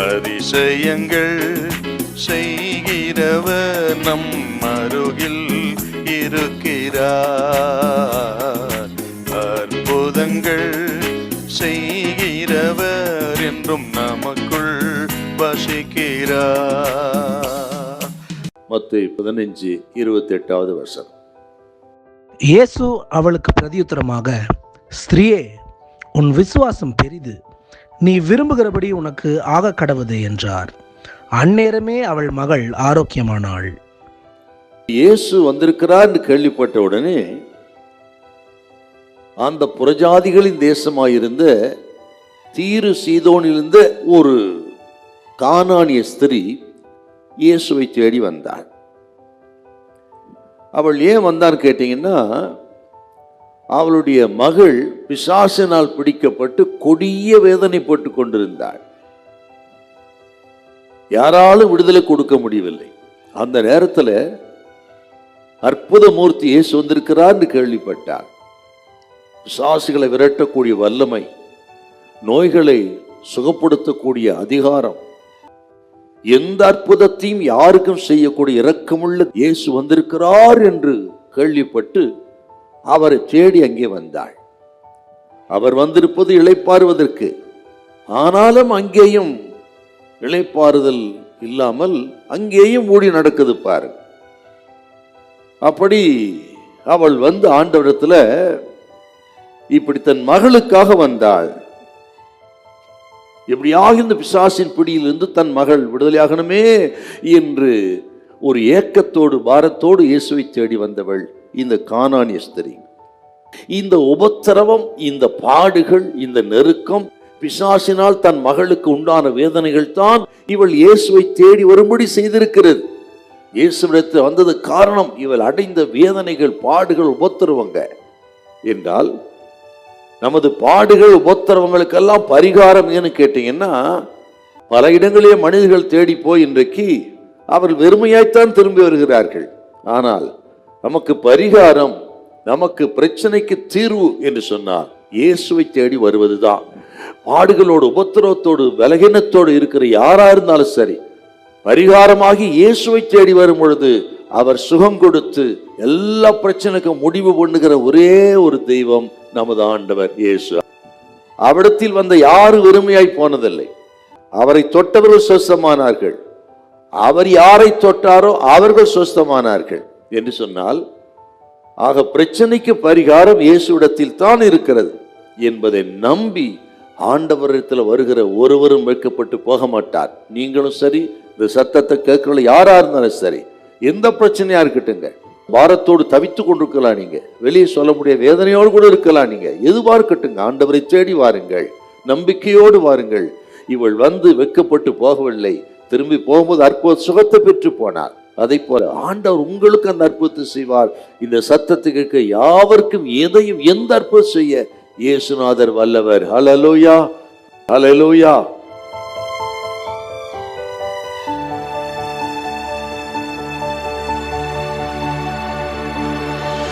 அதிசயங்கள் செய்கிறவர் நம் அருகில் இருக்கிறார். அற்புதங்கள் செய்கிறவர் என்றும் நமக்குள் வசிக்கிறார். மத்தேயு 15:28 இயேசு அவளுக்கு பிரதியுத்தரமாக, ஸ்திரீயே, உன் விசுவாசம் பெரிது, நீ விரும்புகிறபடி உனக்கு ஆக கடவுது என்றார். அந்நேரமே அவள் மகள் ஆரோக்கியமானாள். இயேசு வந்திருக்கிறார் என்று கேள்விப்பட்ட உடனே அந்த புறஜாதிகளின் தேசமாயிருந்த தீரு சீதோனிலிருந்த ஒரு கானானிய ஸ்திரீ இயேசுவை தேடி வந்தாள். அவள் ஏன் வந்தான்னு கேட்டீங்கன்னா, அவளுடைய மகள் பிசாசினால் பிடிக்கப்பட்டு கொடிய வேதனைப்பட்டு கொண்டிருந்தாள். யாராலும் விடுதலை கொடுக்க முடியவில்லை. அந்த நேரத்தில் அற்புத மூர்த்தி இயேசு வந்திருக்கிறார் என்று கேள்விப்பட்டார். பிசாசுகளை விரட்டக்கூடிய வல்லமை, நோய்களை சுகப்படுத்தக்கூடிய அதிகாரம், எந்த அற்புதத்தையும் யாருக்கும் செய்யக்கூடிய இரக்கமுள்ள இயேசு வந்திருக்கிறார் என்று கேள்விப்பட்டு அவரை தேடி அங்கே வந்தாள். அவர் வந்திருப்பது இளைப்பாறுவதற்கு. ஆனாலும் அங்கேயும் இளைப்பாறுதல் இல்லாமல் அங்கேயும் ஊழி நடக்குது பாரு. அப்படி அவள் வந்து ஆண்டவரிடத்துல இப்படி தன் மகளுக்காக வந்தாள். எப்படியாக இந்த பிசாசின் பிடியிலிருந்து தன் மகள் விடுதலையாகணுமே என்று ஒரு ஏக்கத்தோடு பாரத்தோடு இயேசுவை தேடி வந்தவள் இந்த கானானிய ஸ்திரீ. இந்த உபத்திரவம், இந்த பாடுகள், இந்த நெருக்கம், பிசாசினால் தன் மகளுக்கு உண்டான வேதனைகள் தான் இவள் இயேசுவை தேடி வரும்படி செய்திருக்கிறது. இயேசுவிடத்தில் வந்தது காரணம் இவள் அடைந்த வேதனைகள், பாடுகள், உபத்திரவங்க என்றால், நமது பாடுகள் உபத்திரவங்களுக்கெல்லாம் பரிகாரம் ஏன்னு கேட்டீங்கன்னா, பல இடங்களிலே மனிதர்கள் தேடி போய் இன்றைக்கு அவர்கள் வெறுமையாய்த்தான் திரும்பி வருகிறார்கள். ஆனால் நமக்கு பரிகாரம், நமக்கு பிரச்சனைக்கு தீர்வு என்று சொன்னால் இயேசுவை தேடி வருவதுதான். பாடுகளோடு, உபத்திரவத்தோடு, பலகீனத்தோடு இருக்கிற யாரா இருந்தாலும் சரி, பரிகாரமாகி இயேசுவை தேடி வரும் பொழுது அவர் சுகம் கொடுத்து எல்லா பிரச்சனைக்கும் முடிவு பண்ணுகிற ஒரே ஒரு தெய்வம் நமது ஆண்டவர் இயேசு. அவிடத்தில் வந்த யாரும் வெறுமையாய் போனதில்லை. அவரை தொட்டவர்கள் சொஸ்தமானார்கள். அவர் யாரை தொட்டாரோ அவர்கள் சொஸ்தமானார்கள் என்று சொன்னால், ஆக பிரச்சனைக்கு பரிகாரம் இயேசுவிடத்தில் தான் இருக்கிறது என்பதை நம்பி ஆண்டவரிடத்தில் வருகிற ஒருவரும் வைக்கப்பட்டு போக மாட்டார். நீங்களும் சரி, இந்த சத்தத்தை கேட்கல யாரா இருந்தாலும் சரி, எந்த பிரச்சனையா இருக்கட்டுங்க, பாரத்தோடு தவித்து கொண்டிருக்கலாம், நீங்க வெளியே சொல்ல முடிய வேதனையோடு கூட இருக்கலாம், நீங்க எதுவா இருக்கட்டுங்க, ஆண்டவரை தேடி வாருங்கள், நம்பிக்கையோடு வாருங்கள். இவள் வந்து வெட்கப்பட்டு போகவில்லை, திரும்பி போகும்போது அற்புத சுகத்தை பெற்று போனார். அதை போல ஆண்டவர் உங்களுக்கு அந்த அற்புதத்தை செய்வார். இந்த சத்தத்தை கேட்க யாவருக்கும் எதையும் எந்த அற்புதம் செய்ய இயேசுநாதர் வல்லவர். ஹல்லேலூயா, ஹல்லேலூயா.